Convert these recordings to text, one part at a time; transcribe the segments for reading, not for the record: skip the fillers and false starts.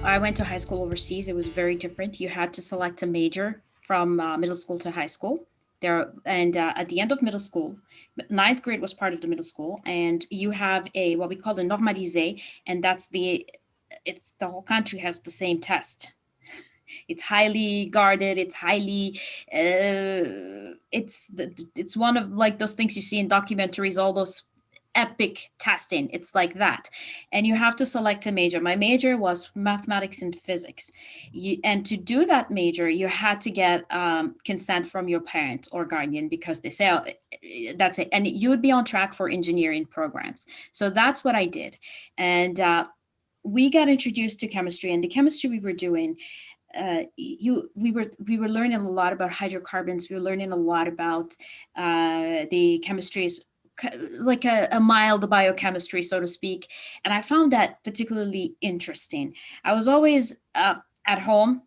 I went to high school overseas. It was very different. You had to select a major from middle school to high school. At the end of middle school, ninth grade was part of the middle school, and you have a what we call the normalisé, and it's the whole country has the same test. It's highly guarded. It's highly, it's one of like those things you see in documentaries, all those epic testing. It's like that. And you have to select a major. My major was mathematics and physics. And to do that major, you had to get consent from your parent or guardian, because they say, oh, that's it. And you would be on track for engineering programs. So that's what I did. And we got introduced to chemistry, and the chemistry we were doing, we were learning a lot about hydrocarbons. We were learning a lot about the chemistries, like a mild biochemistry, so to speak. And I found that particularly interesting. I was always at home.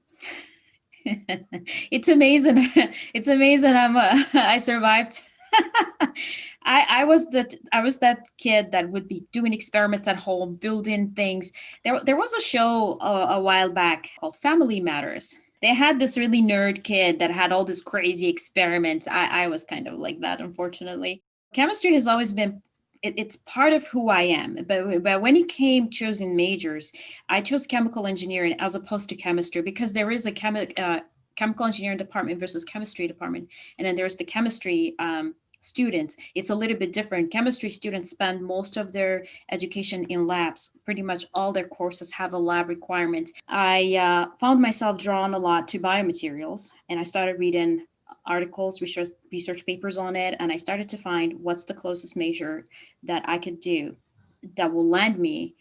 It's amazing. It's amazing. I survived. I was that kid that would be doing experiments at home, building things. There was a show a while back called Family Matters. They had this really nerd kid that had all these crazy experiments. I was kind of like that, unfortunately. Chemistry has always been, it's part of who I am. But when it came choosing majors, I chose chemical engineering as opposed to chemistry, because there is a chemical engineering department versus chemistry department, and then there's the chemistry students. It's a little bit different. Chemistry students spend most of their education in labs. Pretty much all their courses have a lab requirement. I found myself drawn a lot to biomaterials, and I started reading articles, research papers on it, and I started to find what's the closest major that I could do that will land me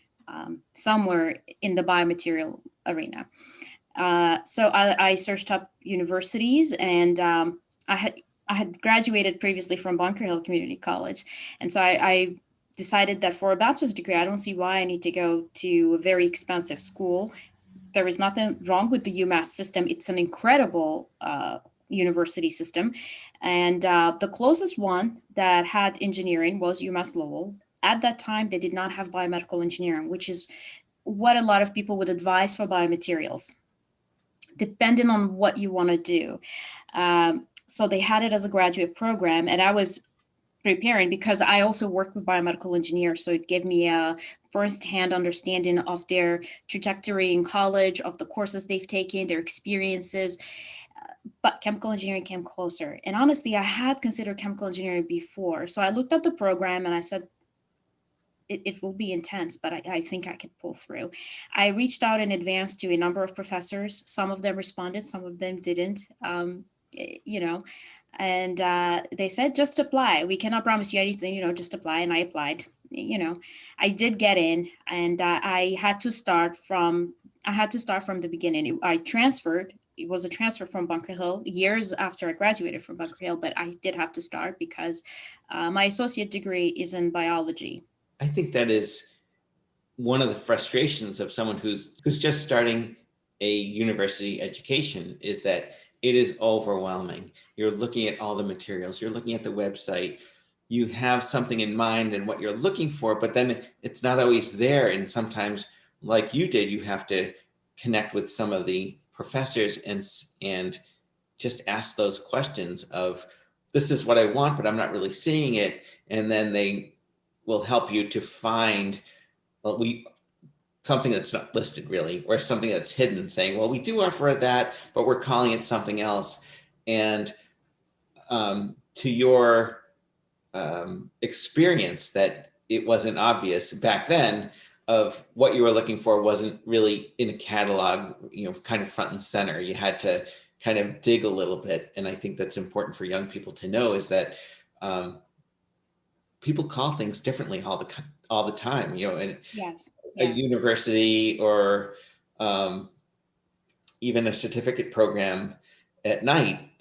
somewhere in the biomaterial arena. So I searched up universities, and I had graduated previously from Bunker Hill Community College, and so I decided that for a bachelor's degree, I don't see why I need to go to a very expensive school. There is nothing wrong with the UMass system. It's an incredible university system. And the closest one that had engineering was UMass Lowell. At that time, they did not have biomedical engineering, which is what a lot of people would advise for biomaterials, depending on what you want to do. So they had it as a graduate program, and I was preparing because I also work with biomedical engineers. So it gave me a first-hand understanding of their trajectory in college, of the courses they've taken, their experiences. But chemical engineering came closer. And honestly, I had considered chemical engineering before. So I looked at the program and I said, it will be intense, but I think I could pull through. I reached out in advance to a number of professors. Some of them responded, some of them didn't. You know, and they said, just apply. We cannot promise you anything, just apply. And I applied. I did get in, and I had to start from the beginning. I transferred. It was a transfer from Bunker Hill years after I graduated from Bunker Hill, but I did have to start because my associate degree is in biology. I think that is one of the frustrations of someone who's just starting a university education, is that it is overwhelming. You're looking at all the materials, you're looking at the website, you have something in mind and what you're looking for, but then it's not always there. And sometimes, like you did, you have to connect with some of the professors and just ask those questions of, this is what I want, but I'm not really seeing it. And then they will help you to find something that's not listed really, or something that's hidden, saying, well, we do offer that, but we're calling it something else. And to your experience, that it wasn't obvious back then of what you were looking for wasn't really in a catalog, kind of front and center. You had to kind of dig a little bit. And I think that's important for young people to know, is that people call things differently all the time, and Yes. a Yeah. university or even a certificate program at night,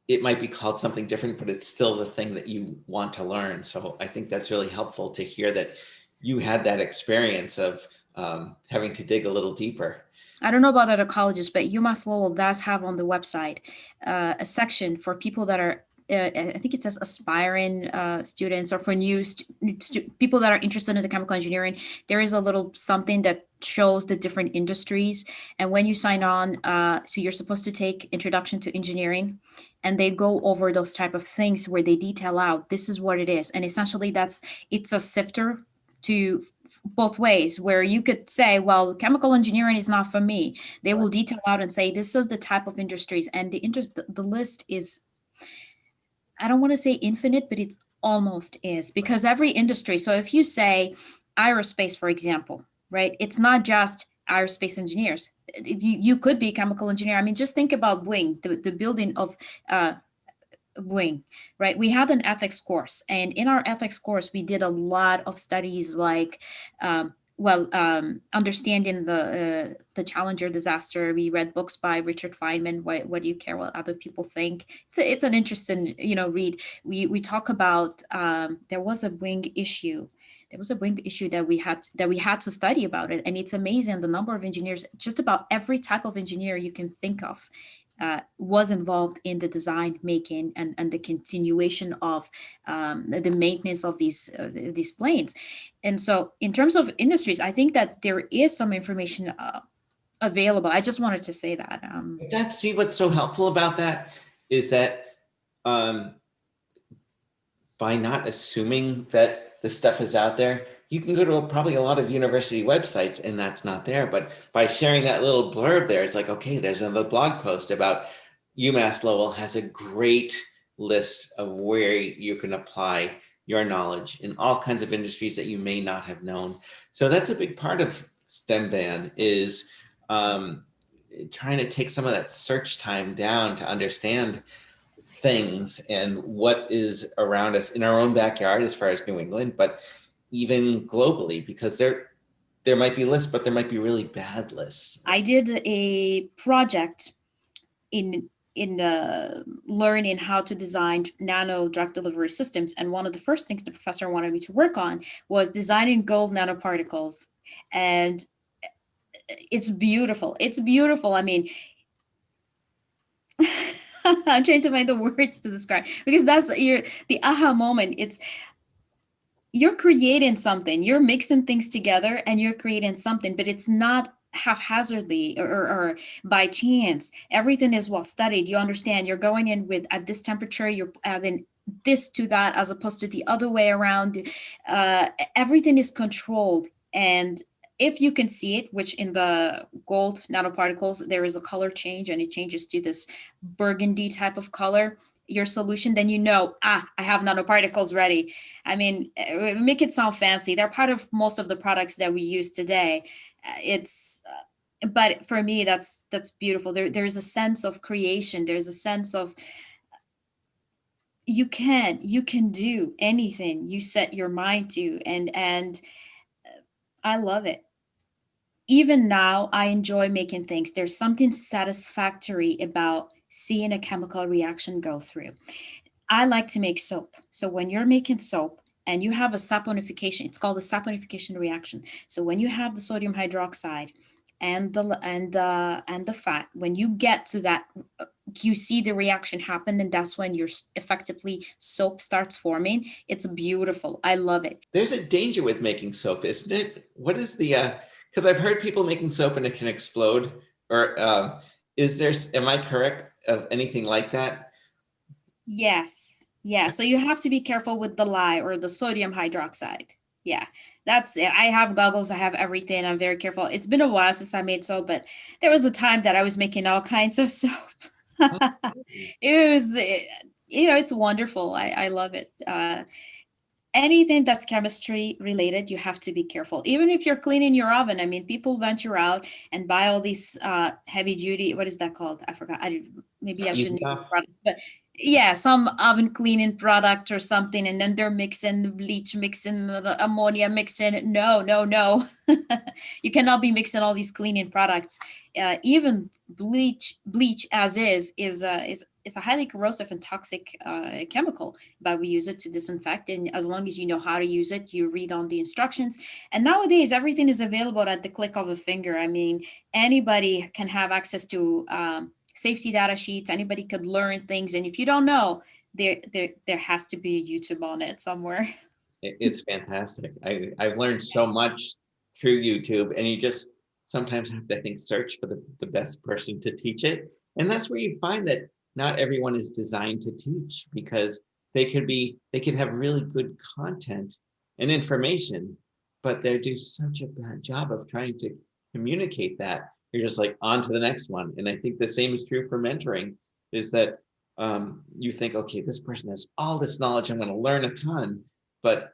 it might be called something different, but it's still the thing that you want to learn. So I think that's really helpful to hear that you had that experience of having to dig a little deeper. I don't know about other colleges, but UMass Lowell does have on the website a section for people that are I think it says aspiring students, or for new people that are interested in the chemical engineering. There is a little something that shows the different industries. And when you sign on, so you're supposed to take Introduction to Engineering, and they go over those type of things where they detail out this is what it is. And essentially, it's a sifter to both ways, where you could say, well, chemical engineering is not for me. They will detail out and say this is the type of industries, and the list is, I don't want to say infinite, but it's almost is, because every industry. So if you say aerospace, for example, right, it's not just aerospace engineers. You could be a chemical engineer. I mean, just think about Wing, the building of uh, Wing, right? We had an ethics course, and in our ethics course, we did a lot of studies like, understanding the Challenger disaster. We read books by Richard Feynman. What do you care what other people think? It's an interesting read. We talk about, there was a Wing issue. There was a Wing issue that we had to study about it, and it's amazing the number of engineers. Just about every type of engineer you can think of was involved in the design making and the continuation of the maintenance of these planes. And so in terms of industries, I think that there is some information available. I just wanted to say that. See what's so helpful about that is that um, by not assuming that the stuff is out there, you can go to probably a lot of university websites and that's not there. But by sharing that little blurb there, it's like, okay, there's another blog post about UMass Lowell has a great list of where you can apply your knowledge in all kinds of industries that you may not have known. So that's a big part of STEM Van is trying to take some of that search time down to understand things and what is around us in our own backyard as far as New England, but even globally, because there might be lists, but there might be really bad lists. I did a project in learning how to design nano drug delivery systems, and one of the first things the professor wanted me to work on was designing gold nanoparticles. And it's beautiful. It's beautiful. I mean, I'm trying to find the words to describe, because that's the aha moment. It's, you're creating something, you're mixing things together and you're creating something, but it's not haphazardly or by chance. Everything is well studied. You understand you're going in with, at this temperature, you're adding this to that, as opposed to the other way around. Everything is controlled. And if you can see it, which in the gold nanoparticles, there is a color change and it changes to this burgundy type of color, your solution, then I have nanoparticles ready. I mean, make it sound fancy. They're part of most of the products that we use today. It's but for me, that's beautiful. There's a sense of creation. There's a sense of, you can do anything you set your mind to, and I love it. Even now, I enjoy making things. There's something satisfactory about seeing a chemical reaction go through. I like to make soap. So when you're making soap and you have a saponification, it's called a saponification reaction. So when you have the sodium hydroxide and the fat, when you get to that, you see the reaction happen, and that's when your effectively soap starts forming. It's beautiful. I love it. There's a danger with making soap, isn't it? What is the because I've heard people making soap and it can explode, or is there, am I correct of anything like that? Yes. Yeah. So you have to be careful with the lye or the sodium hydroxide. Yeah. That's it. I have goggles. I have everything. I'm very careful. It's been a while since I made soap, but there was a time that I was making all kinds of soap. It was, it's wonderful. I love it. Anything that's chemistry related, you have to be careful. Even if you're cleaning your oven, I mean, people venture out and buy all these heavy duty, what is that called? I forgot. Maybe I should name the products, but yeah, some oven cleaning product or something, and then they're mixing bleach, mixing the ammonia, mixing. No, no, no. You cannot be mixing all these cleaning products. Even bleach as is a highly corrosive and toxic chemical, but we use it to disinfect. And as long as you know how to use it, you read on the instructions. And nowadays, everything is available at the click of a finger. I mean, anybody can have access to safety data sheets. Anybody could learn things. And if you don't know, there has to be a YouTube on it somewhere. It's fantastic. I've learned so much through YouTube, and you just sometimes have to, I think, search for the best person to teach it. And that's where you find that not everyone is designed to teach, because they could have really good content and information, but they do such a bad job of trying to communicate that. You're just like on to the next one. And I think the same is true for mentoring, is that you think, okay, this person has all this knowledge, I'm going to learn a ton, but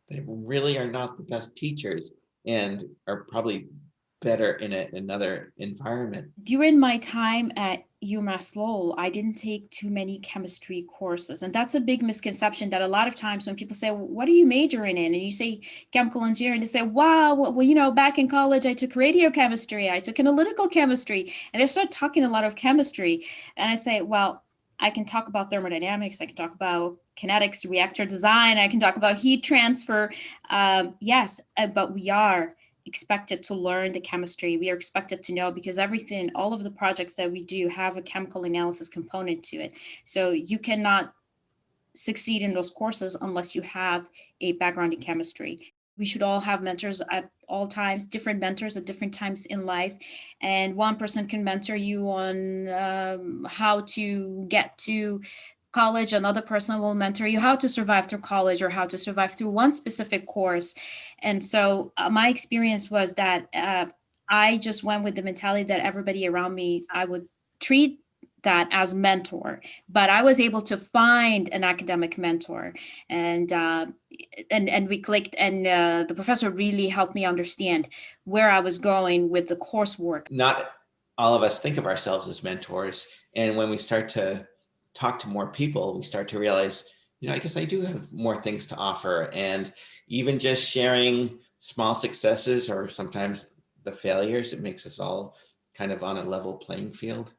they really are not the best teachers and are probably better in another environment. During my time at UMass Lowell, I didn't take too many chemistry courses. And that's a big misconception that a lot of times when people say, well, what are you majoring in? And you say chemical engineering, they say, wow, well, back in college, I took radiochemistry, I took analytical chemistry, and they start talking a lot of chemistry. And I say, well, I can talk about thermodynamics, I can talk about kinetics, reactor design, I can talk about heat transfer. Yes, but we are expected to learn the chemistry. We are expected to know, because everything, all of the projects that we do have a chemical analysis component to it. So you cannot succeed in those courses unless you have a background in chemistry. We should all have mentors at all times, different mentors at different times in life. And one person can mentor you on how to get to college. Another person will mentor you how to survive through college or how to survive through one specific course. And so my experience was that I just went with the mentality that everybody around me, I would treat that as mentor, but I was able to find an academic mentor, and and we clicked, and the professor really helped me understand where I was going with the coursework. Not all of us think of ourselves as mentors. And when we start to talk to more people, we start to realize, I guess I do have more things to offer. And even just sharing small successes or sometimes the failures, it makes us all kind of on a level playing field,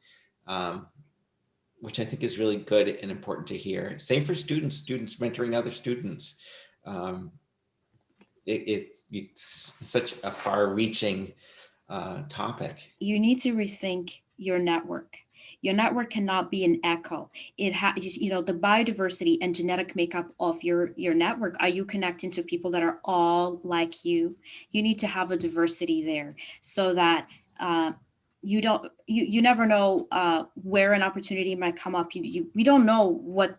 which I think is really good and important to hear. Same for students mentoring other students. Um, it's such a far-reaching topic. You need to rethink your network. Your network cannot be an echo. It has, the biodiversity and genetic makeup of your network. Are you connecting to people that are all like you? You need to have a diversity there, so that you don't you never know where an opportunity might come up. We don't know what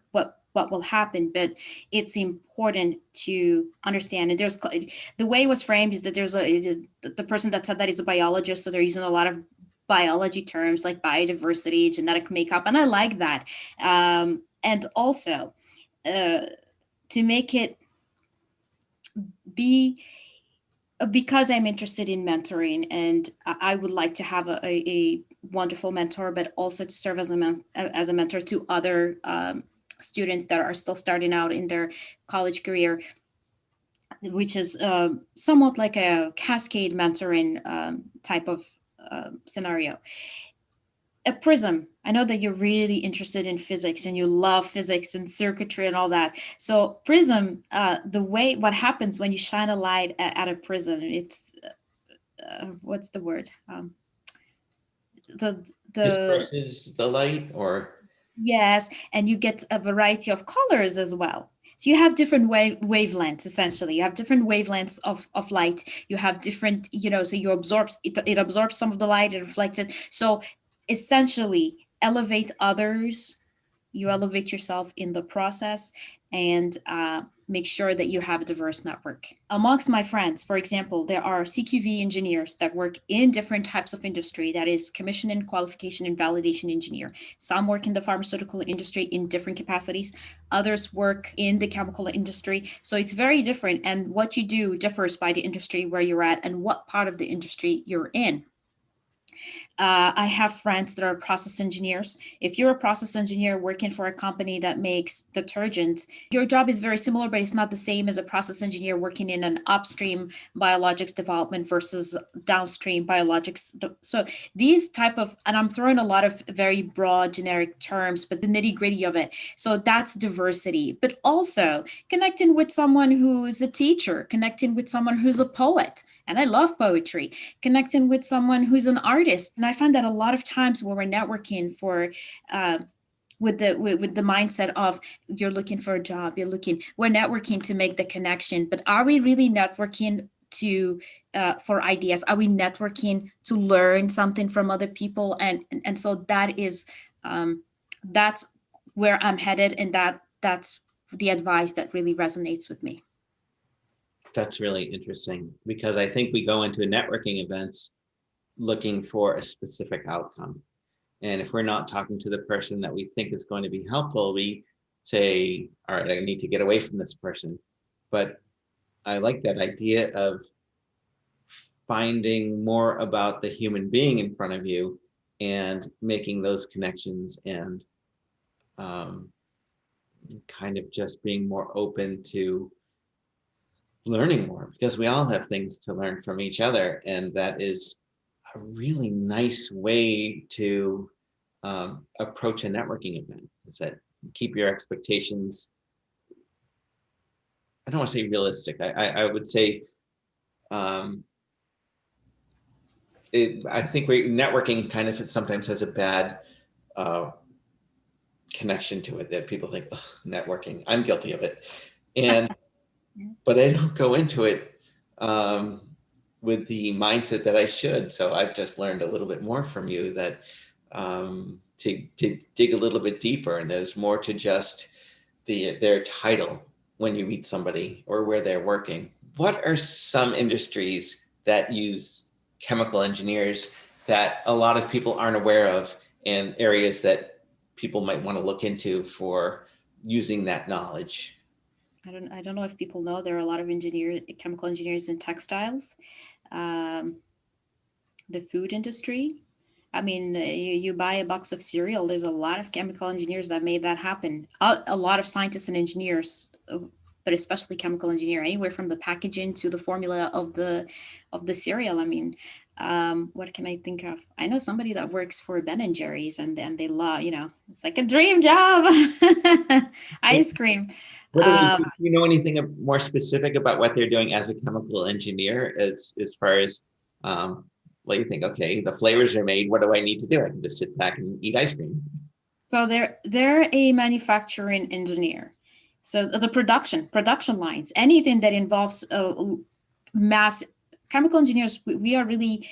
will happen, but it's important to understand. And there's, the way it was framed is that the person that said that is a biologist, so they're using a lot of biology terms like biodiversity, genetic makeup, and I like that. And also, to make it be, because I'm interested in mentoring, and I would like to have a wonderful mentor, but also to serve as a mentor to other students that are still starting out in their college career, which is somewhat like a cascade mentoring type of scenario. A prism. I know that you're really interested in physics and you love physics and circuitry and all that. So prism, the way what happens when you shine a light at a prism, it's what's the word? The Disperses the light, or Yes, and you get a variety of colors as well. So you have different wavelengths, essentially. You have different wavelengths of light. You have different, so you absorbs it, it absorbs some of the light, it reflects it. So essentially elevate others, you elevate yourself in the process, and make sure that you have a diverse network. Amongst my friends, for example, there are CQV engineers that work in different types of industry, that is commissioning, qualification, and validation engineer. Some work in the pharmaceutical industry in different capacities, others work in the chemical industry. So it's very different, and what you do differs by the industry where you're at and what part of the industry you're in. I have friends that are process engineers. If you're a process engineer working for a company that makes detergents, your job is very similar, but it's not the same as a process engineer working in an upstream biologics development versus downstream biologics. So these type of, and I'm throwing a lot of very broad generic terms, but the nitty gritty of it. So that's diversity, but also connecting with someone who's a teacher, connecting with someone who's a poet. And I love poetry, connecting with someone who's an artist. And I find that a lot of times when we're networking for with the mindset of you're looking for a job, we're networking to make the connection, but are we really networking to for ideas? Are we networking to learn something from other people? And so that is that's where I'm headed, and that's the advice that really resonates with me. That's really interesting because I think we go into networking events looking for a specific outcome. And if we're not talking to the person that we think is going to be helpful, we say, all right, I need to get away from this person. But I like that idea of finding more about the human being in front of you and making those connections and um, kind of just being more open to learning more because we all have things to learn from each other. And that is a really nice way to approach a networking event, is that keep your expectations, I don't want to say realistic. I would say um, I think networking kind of sometimes has a bad uh, connection to it that people think, networking. I'm guilty of it, and but I don't go into it um, with the mindset that I should. So I've just learned a little bit more from you that to dig a little bit deeper, and there's more to just their title when you meet somebody or where they're working. What are some industries that use chemical engineers that a lot of people aren't aware of, and areas that people might want to look into for using that knowledge? I don't know if people know there are a lot of chemical engineers in textiles, um, the food industry. I mean, you buy a box of cereal, there's a lot of chemical engineers that made that happen. A lot of scientists and engineers, but especially chemical engineer, anywhere from the packaging to the formula of the cereal. I mean, what can I think of? I know somebody that works for Ben and Jerry's, and they love, it's like a dream job. Ice cream. What do they Um, do? You know anything more specific about what they're doing as a chemical engineer, as far as what you think? Okay, the flavors are made. What do I need to do? I can just sit back and eat ice cream. So they're a manufacturing engineer. So the production lines, anything that involves mass chemical engineers, we are really,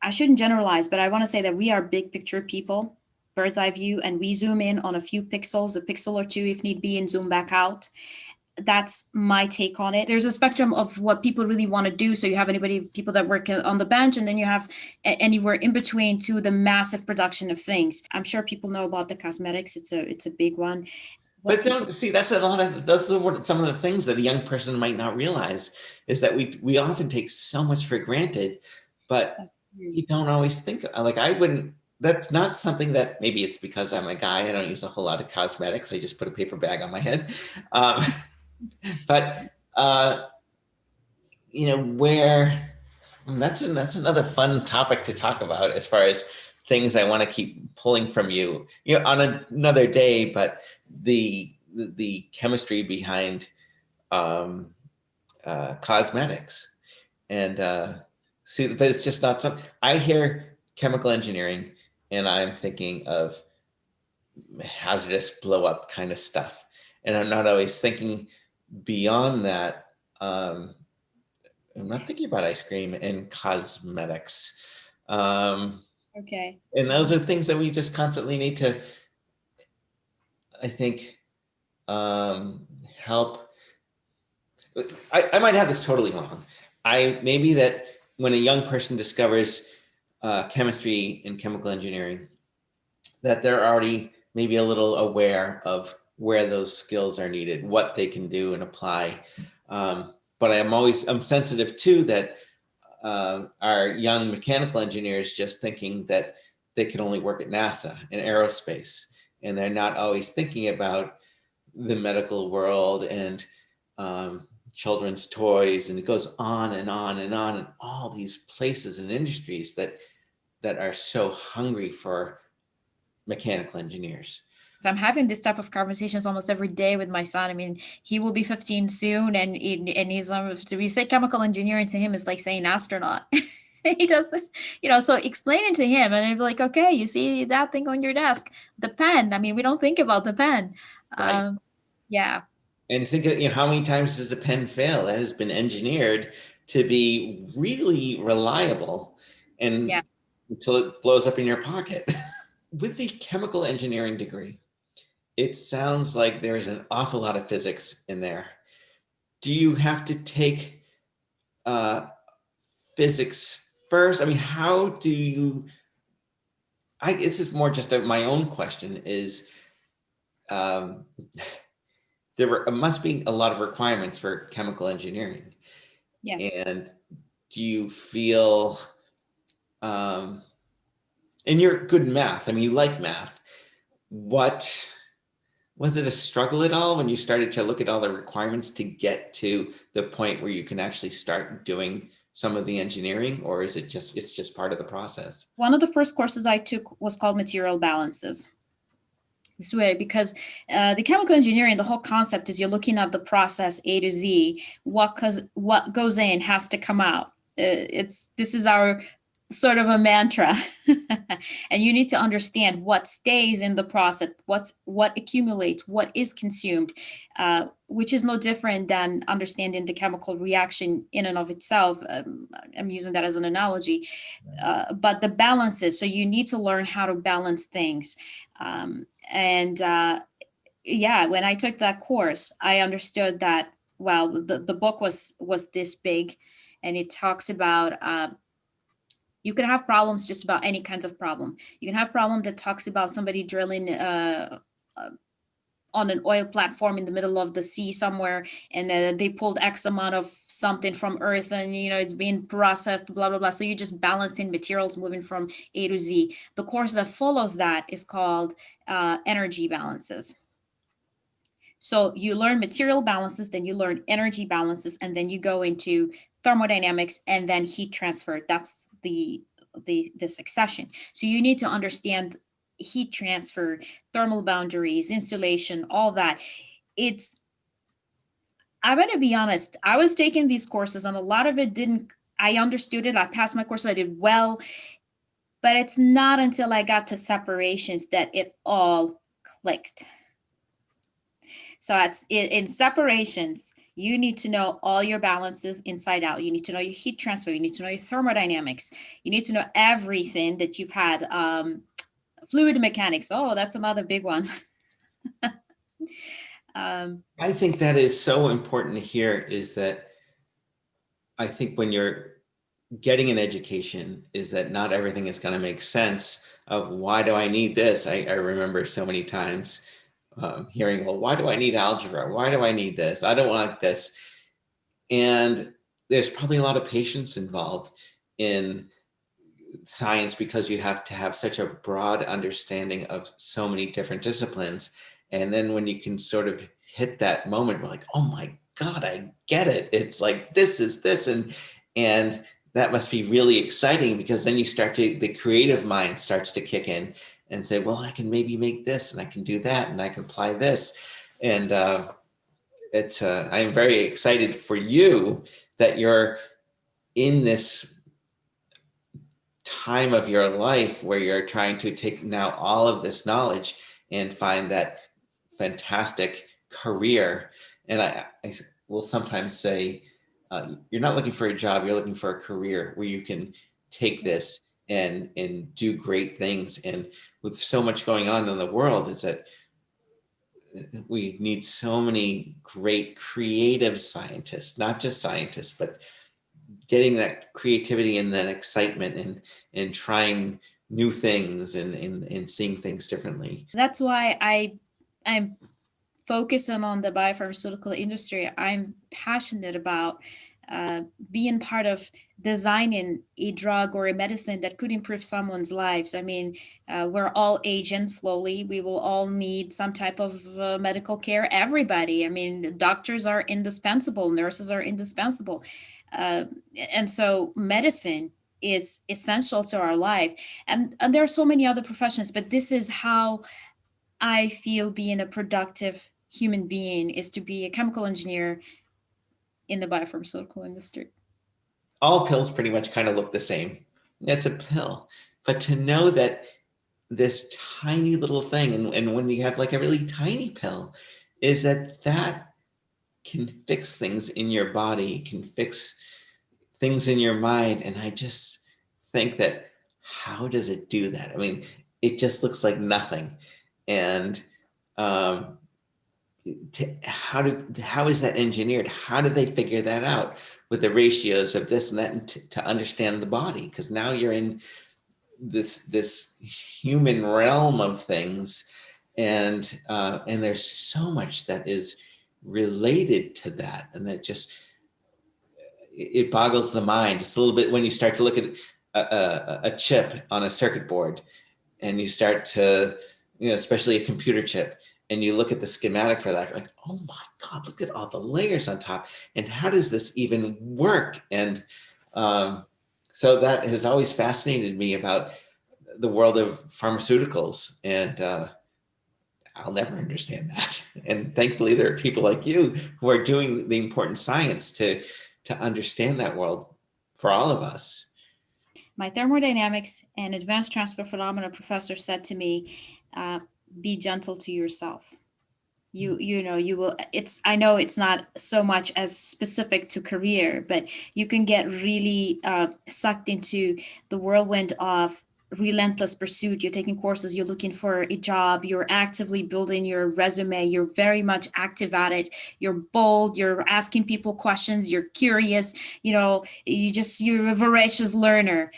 I shouldn't generalize, but I want to say that we are big picture people, bird's eye view, and we zoom in on a few pixels, a pixel or two if need be, and zoom back out. That's my take on it. There's a spectrum of what people really want to do. So you have people that work on the bench, and then you have anywhere in between to the massive production of things. I'm sure people know about the cosmetics. It's a big one. What But people don't see, that's a lot of those are some of the things that a young person might not realize, is that we often take so much for granted, but you don't always think like I wouldn't. That's not something that, maybe it's because I'm a guy. I don't use a whole lot of cosmetics. I just put a paper bag on my head. Um, but where that's another fun topic to talk about, as far as things I want to keep pulling from you, on another day. But the chemistry behind um, cosmetics, and see, but it's just not something I hear chemical engineering, and I'm thinking of hazardous blow up kind of stuff, and I'm not always thinking beyond that. I'm not thinking about ice cream and cosmetics. Um, Okay. and those are things that we just constantly need to, I think, help. I might have this totally wrong. Maybe that when a young person discovers chemistry and chemical engineering, that they're already maybe a little aware of where those skills are needed, what they can do and apply. But I'm sensitive too that our young mechanical engineers just thinking that they can only work at NASA and aerospace, and they're not always thinking about the medical world and children's toys, and it goes on and on and on, and all these places and industries that are so hungry for mechanical engineers. So I'm having this type of conversations almost every day with my son. I mean, he will be 15 soon, and he's to we say chemical engineering to him is like saying astronaut. He doesn't, so explain it to him and he'd be like, okay, you see that thing on your desk, the pen. I mean, we don't think about the pen. Right. Um, yeah, And think of, how many times does a pen fail? That has been engineered to be really reliable yeah. and until it blows up in your pocket. With the chemical engineering degree, it sounds like there's an awful lot of physics in there. Do you have to take uh, physics first? I mean, how do you? This is more just my own question. Is um, must be a lot of requirements for chemical engineering, Yes. and do you feel? Um, and you're good in math. I mean, you like math. What was it a struggle at all when you started to look at all the requirements to get to the point where you can actually start doing some of the engineering, or is it's just part of the process? One of the first courses I took was called material balances. This way, because the chemical engineering, the whole concept is you're looking at the process A to Z. What goes in has to come out. It's This is our sort of a mantra, and you need to understand what stays in the process, what accumulates, what is consumed, which is no different than understanding the chemical reaction in and of itself. I'm using that as an analogy, but the balances. So you need to learn how to balance things. And Yeah, when I took that course, I understood that, well, the book was this big, and it talks about you can have problems just about any kinds of problem. You can have problem that talks about somebody drilling uh, on an oil platform in the middle of the sea somewhere, and they pulled x amount of something from earth, and it's being processed, blah blah blah. So you're just balancing materials moving from A to Z. The course that follows that is called energy balances. So you learn material balances, then you learn energy balances, and then you go into thermodynamics and then heat transfer. That's the succession. So you need to understand heat transfer, thermal boundaries, insulation, all that. It's I'm gonna be honest, I was taking these courses and a lot of it didn't. I understood it. I passed my course. I did well, but it's not until I got to separations that it all clicked. So it's in separations. You need to know all your balances inside out. You need to know your heat transfer. You need to know your thermodynamics. You need to know everything that you've had. Fluid mechanics. Oh, that's another big one. um, I think that is so important to hear, is that I think when you're getting an education, is that not everything is going to make sense of why do I need this. I remember so many times hearing, well, why do I need algebra? Why do I need this? I don't want this. And there's probably a lot of patience involved in science because you have to have such a broad understanding of so many different disciplines. And then when you can sort of hit that moment, we're like, oh my God, I get it. It's like, this is this. And that must be really exciting, because then you start to, the creative mind starts to kick in and say, well, I can maybe make this and I can do that and I can apply this. And I am very excited for you that you're in this time of your life where you're trying to take now all of this knowledge and find that fantastic career. And I will sometimes say, you're not looking for a job, you're looking for a career where you can take this and do great things. And with so much going on in the world, is that we need so many great creative scientists, not just scientists, but getting that creativity and that excitement and trying new things and seeing things differently. that's why I'm focusing on the biopharmaceutical industry. I'm passionate about uh, being part of designing a drug or a medicine that could improve someone's lives. I mean, we're all aging slowly. We will all need some type of medical care. Everybody. I mean, doctors are indispensable, nurses are indispensable. Uh, and so medicine is essential to our life. And there are so many other professions, but this is how I feel being a productive human being is to be a chemical engineer in the biopharmaceutical industry. all pills pretty much kind of look the same. It's a pill. But to know that this tiny little thing, and when you have like a really tiny pill, is that can fix things in your body, can fix things in your mind. And I just think that, how does it do that? I mean, it just looks like nothing. And um, how is that engineered? How do they figure that out with the ratios of this and that, and to understand the body? Because now you're in this human realm of things, and there's so much that is related to that, and that just, it boggles the mind. It's a little bit when you start to look at a chip on a circuit board, and you start to, especially a computer chip, and you look at the schematic for that, like, oh my God, look at all the layers on top. And how does this even work? And so that has always fascinated me about the world of pharmaceuticals. And I'll never understand that. And thankfully, there are people like you who are doing the important science to understand that world for all of us. My thermodynamics and advanced transport phenomena professor said to me, uh, be gentle to yourself. You will, it's, I know it's not so much as specific to career, but you can get really sucked into the whirlwind of relentless pursuit. You're taking courses, you're looking for a job, you're actively building your resume, you're very much active at it, you're bold, you're asking people questions, you're curious, you're a voracious learner.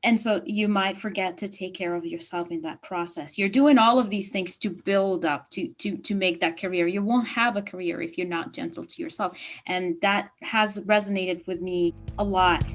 And so you might forget to take care of yourself in that process. You're doing all of these things to build up, to make that career. You won't have a career if you're not gentle to yourself. And that has resonated with me a lot.